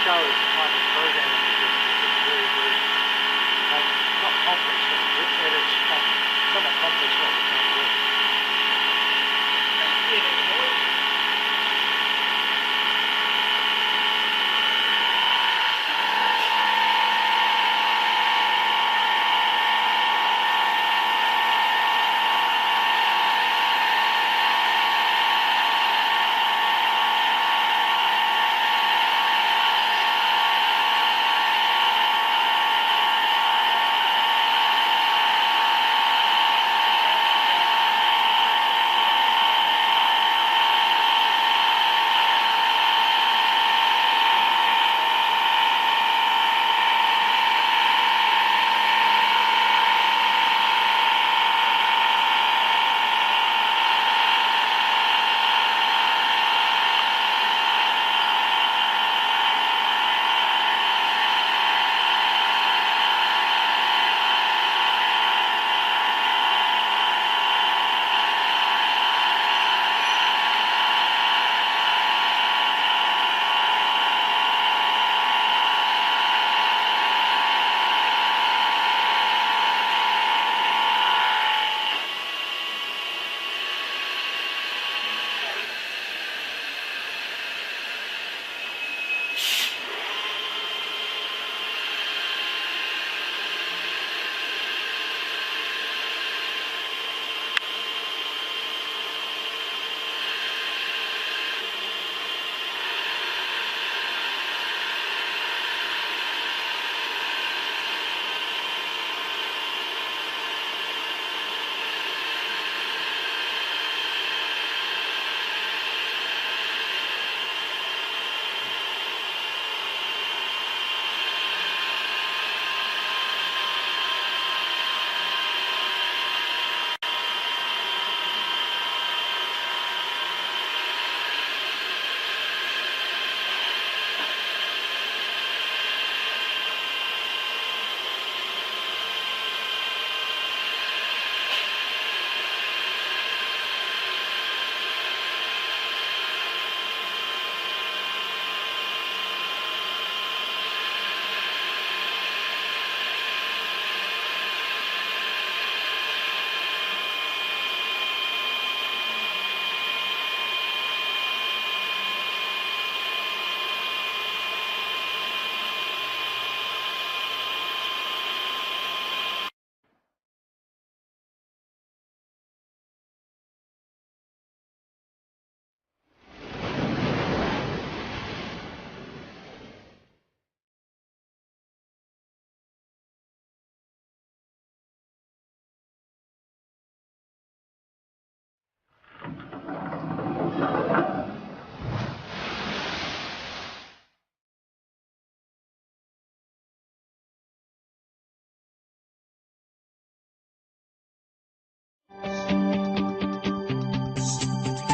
show the type of programming we do. It's very, very not complex, but it is somewhat complex what we're trying to do.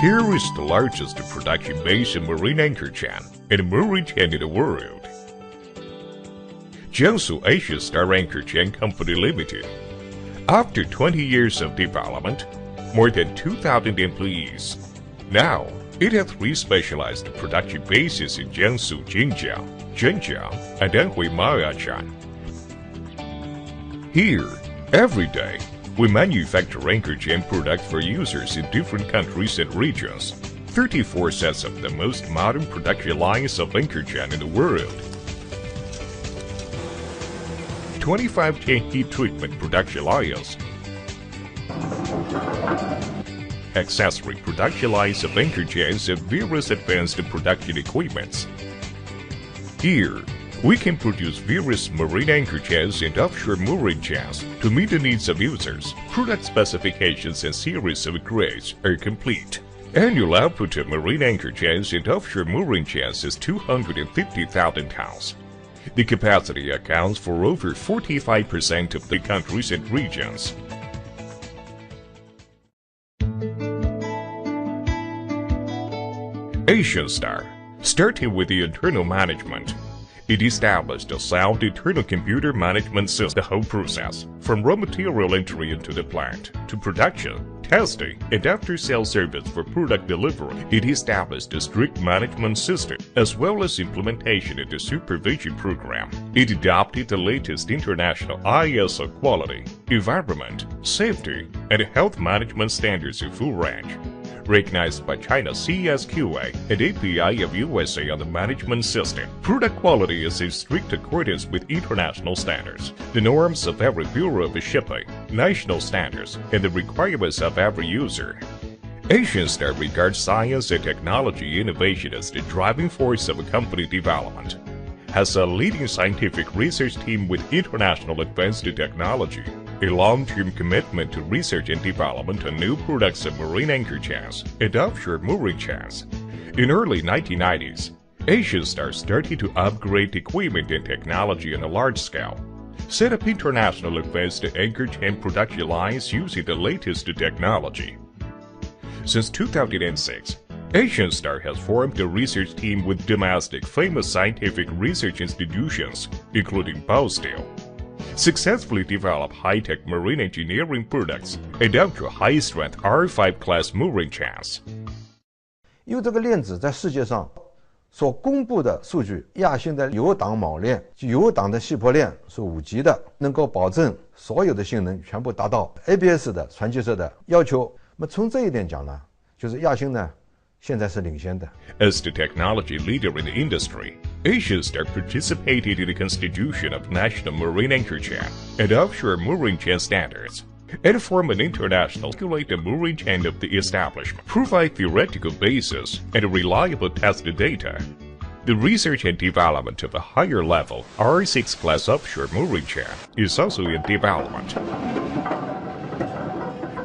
Here is the largest production base in marine anchor chain and marine chain in the world. Jiangsu Asia Star Anchor Chain Company Limited. After 20 years of development, more than 2,000 employees. Now, it has 3 specialized production bases in Jiangsu, Jinjiang, Zhenjiang, and Anhui Maoyachan. Here, every day, we manufacture anchor chain products for users in different countries and regions. 34 sets of the most modern production lines of anchor chain in the world. 25 chain heat treatment production lines. Accessory production lines of anchor chains and various advanced production equipments. Here, we can produce various marine anchor chains and offshore mooring chains to meet the needs of users. Product specifications and series of grades are complete. Annual output of marine anchor chains and offshore mooring chains is 250,000 tons. The capacity accounts for over 45% of the countries and regions. Asian Star, starting with the internal management. It established a sound internal computer management system. The whole process, from raw material entry into the plant to production, testing, and after-sales service for product delivery, it established a strict management system, as well as implementation and the supervision program. It adopted the latest international ISO quality, environment, safety, and health management standards in full range, recognized by China's CSQA and API of USA on the management system. Product quality is in strict accordance with international standards, the norms of every Bureau of Shipping, national standards, and the requirements of every user. Asian Star regards science and technology innovation as the driving force of company development, has a leading scientific research team with international advanced technology, a long-term commitment to research and development on new products of marine anchor chains and offshore mooring chains. In early 1990s, Asian Star started to upgrade equipment and technology on a large scale, set up international advanced anchor chain production lines using the latest technology. Since 2006, Asian Star has formed a research team with domestic famous scientific research institutions, including Baosteel, successfully develop high-tech marine engineering products and ultra-high-strength R5 class mooring chains. 因为这个链子在世界上所公布的数据，亚星的油档铆链、油档的细破链是5级的，能够保证所有的性能全部达到 ABS 的传奇色的要求。那么从这一点讲呢，就是亚星呢现在是领先的。As the technology leader in the industry, Asian Star participated in the constitution of national marine anchor chain and offshore mooring chain standards, and form an international regulated mooring chain of the establishment, provide theoretical basis and reliable test data. The research and development of a higher level R6 class offshore mooring chain is also in development.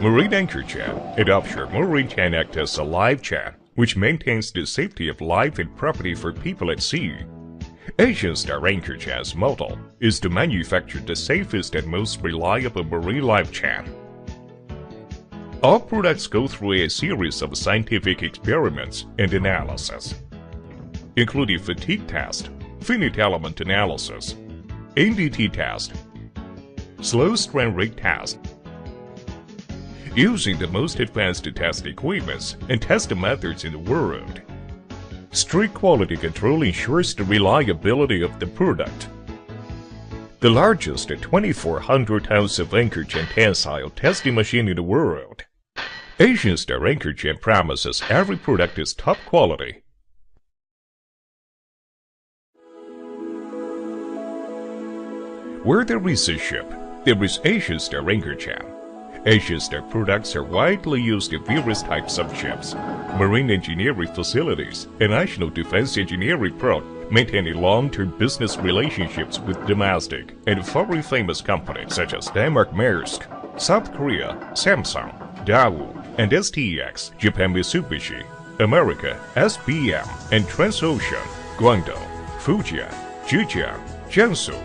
Marine anchor chain and offshore mooring chain act as a live chain, which maintains the safety of life and property for people at sea. Asian Star anchor chain's model is to manufacture the safest and most reliable marine life chain. All products go through a series of scientific experiments and analysis, including fatigue test, finite element analysis, NDT test, slow strain rate test. Using the most advanced test equipments and test methods in the world, strict quality control ensures the reliability of the product. The largest 2,400 tons of anchor chain tensile testing machine in the world, Asian Star anchor chain promises every product is top quality. Where there is a ship, there is Asian Star anchor chain. Asian Star products are widely used in various types of ships, marine engineering facilities, and national defense engineering products, maintaining long-term business relationships with domestic and foreign famous companies such as Denmark Maersk, South Korea, Samsung, Daewoo, and STX, Japan Mitsubishi, America, SBM, and Transocean, Guangdong, Fujian, Zhejiang, Jiangsu,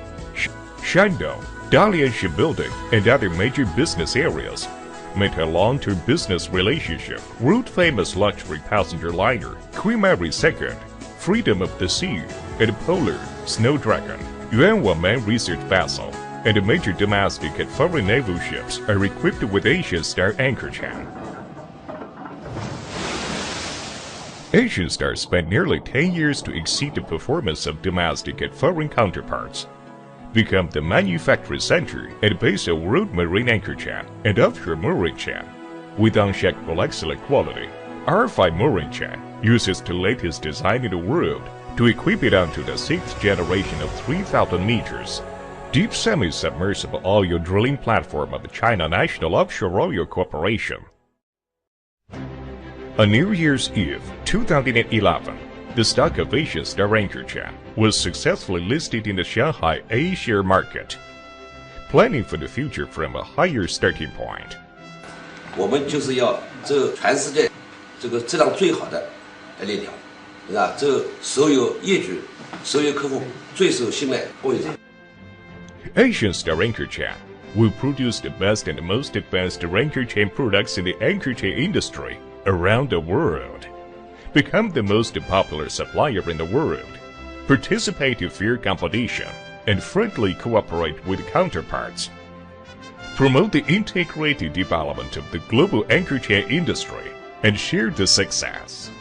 Shandong, Dalian Shipbuilding, and other major business areas. Maintain long-term business relationship. World-famous luxury passenger liner Queen Mary II, Freedom of the Sea, and Polar, Snow Dragon, Yuanwang research vessel, and major domestic and foreign naval ships are equipped with Asian Star anchor chain. Asian Star spent nearly 10 years to exceed the performance of domestic and foreign counterparts, become the manufacturing center and base of world marine anchor chain and offshore mooring chain. With unshakable excellent quality, R5 mooring chain uses the latest design in the world to equip it onto the 6th generation of 3,000 meters deep semi-submersible oil drilling platform of the China National Offshore Oil Corporation. On New Year's Eve 2011, the stock of Asian Star anchor chain was successfully listed in the Shanghai A-share market, planning for the future from a higher starting point. 我们就是要这全世界这个质量最好的链条，是吧？这所有业主、所有客户最受信赖供应商。 Asian Star anchor chain will produce the best and most advanced anchor chain products in the anchor chain industry around the world. Become the most popular supplier in the world, participate in fair competition, and friendly cooperate with counterparts. Promote the integrated development of the global anchor chain industry and share the success.